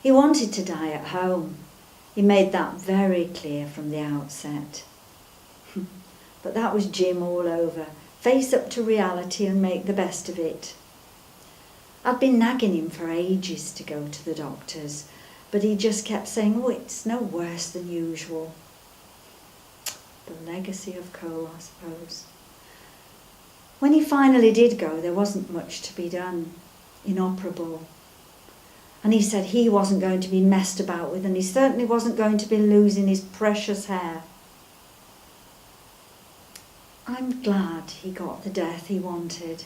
He wanted to die at home. He made that very clear from the outset. But that was Jim all over. Face up to reality and make the best of it. I'd been nagging him for ages to go to the doctors, but he just kept saying, oh, it's no worse than usual. The legacy of Cole, I suppose. When he finally did go, there wasn't much to be done. Inoperable. And he said he wasn't going to be messed about with, and he certainly wasn't going to be losing his precious hair. I'm glad he got the death he wanted.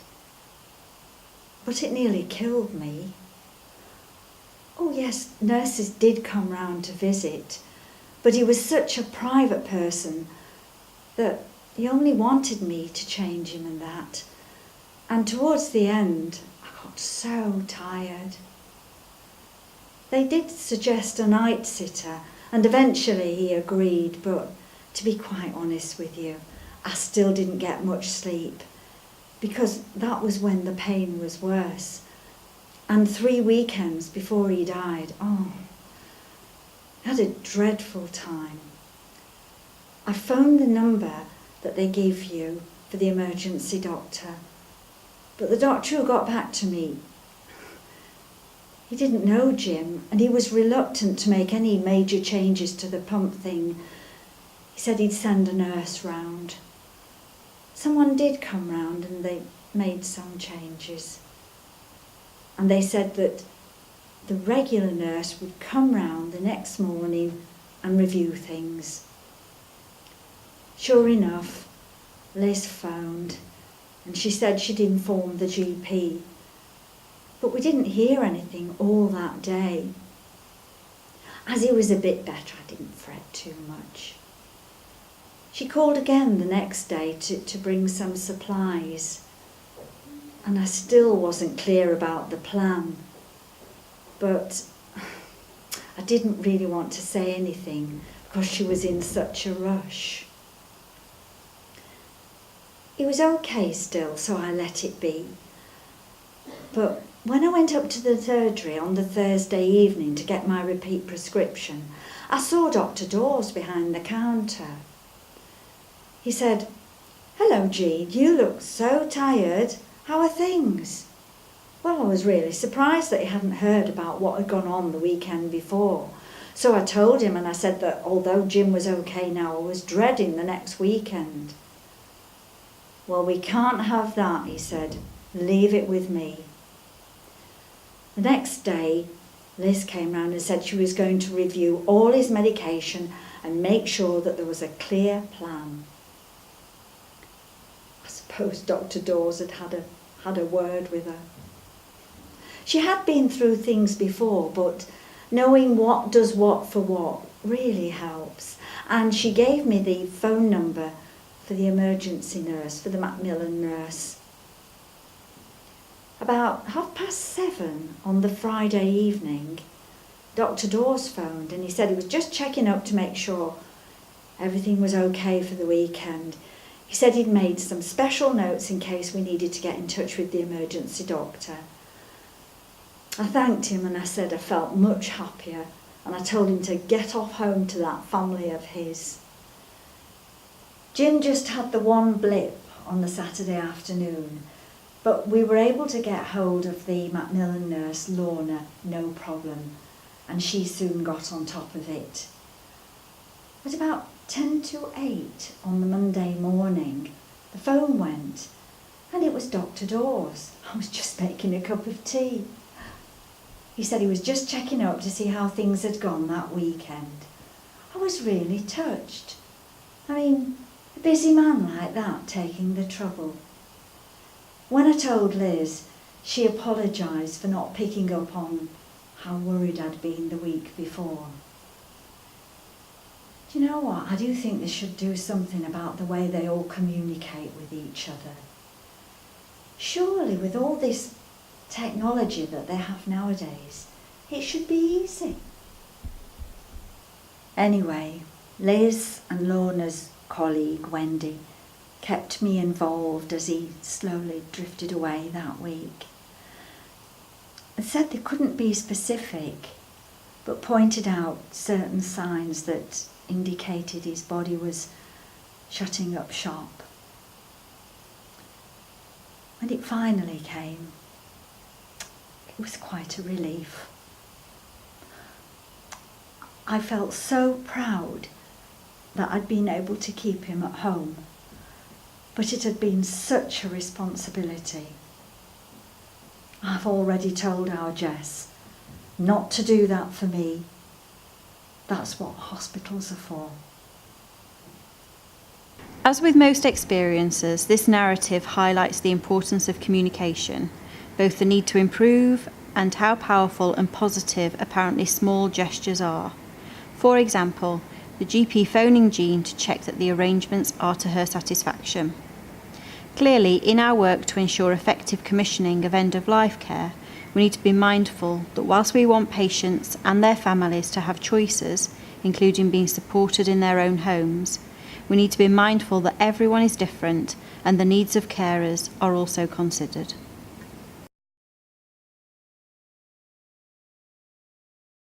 But it nearly killed me. Oh yes, nurses did come round to visit, but he was such a private person that he only wanted me to change him and that. And towards the end, I got so tired. They did suggest a night sitter, and eventually he agreed, but to be quite honest with you, I still didn't get much sleep, because that was when the pain was worse. And 3 weekends before he died, I had a dreadful time. I phoned the number that they give you for the emergency doctor, but the doctor who got back to me, he didn't know Jim, and he was reluctant to make any major changes to the pump thing. He said he'd send a nurse round. Someone did come round and they made some changes. And they said that the regular nurse would come round the next morning and review things. Sure enough, Liz phoned and she said she'd informed the GP. But we didn't hear anything all that day. As he was a bit better, I didn't fret too much. She called again the next day to bring some supplies, and I still wasn't clear about the plan. But I didn't really want to say anything because she was in such a rush. It was okay still, so I let it be. But when I went up to the surgery on the Thursday evening to get my repeat prescription, I saw Dr. Dawes behind the counter. He said, "Hello, Jean, you look so tired. How are things?" Well, I was really surprised that he hadn't heard about what had gone on the weekend before. So I told him, and I said that although Jim was okay now, I was dreading the next weekend. "Well, we can't have that," he said. "Leave it with me." The next day, Liz came round and said she was going to review all his medication and make sure that there was a clear plan. I suppose Dr. Dawes had a word with her. She had been through things before, but knowing what does what for what really helps. And she gave me the phone number for the emergency nurse, for the Macmillan nurse. About 7:30 on the Friday evening, Dr. Dawes phoned and he said he was just checking up to make sure everything was okay for the weekend. He said he'd made some special notes in case we needed to get in touch with the emergency doctor. I thanked him and I said I felt much happier, and I told him to get off home to that family of his. Jim just had the one blip on the Saturday afternoon, but we were able to get hold of the Macmillan nurse, Lorna, no problem, and she soon got on top of it. At about 7:50 on the Monday morning, the phone went, and it was Dr. Dawes. I was just making a cup of tea. He said he was just checking up to see how things had gone that weekend. I was really touched. I mean, a busy man like that taking the trouble. When I told Liz, she apologised for not picking up on how worried I'd been the week before. Do you know what? I do think they should do something about the way they all communicate with each other. Surely with all this technology that they have nowadays, it should be easy. Anyway, Liz and Lorna's colleague, Wendy, kept me involved as he slowly drifted away that week. They said they couldn't be specific, but pointed out certain signs that indicated his body was shutting up shop. When it finally came, it was quite a relief. I felt so proud that I'd been able to keep him at home, but it had been such a responsibility. I've already told our Jess not to do that for me. That's what hospitals are for. As with most experiences, this narrative highlights the importance of communication, both the need to improve and how powerful and positive apparently small gestures are. For example, the GP phoning Jean to check that the arrangements are to her satisfaction. Clearly, in our work to ensure effective commissioning of end-of-life care, we need to be mindful that whilst we want patients and their families to have choices, including being supported in their own homes, we need to be mindful that everyone is different and the needs of carers are also considered.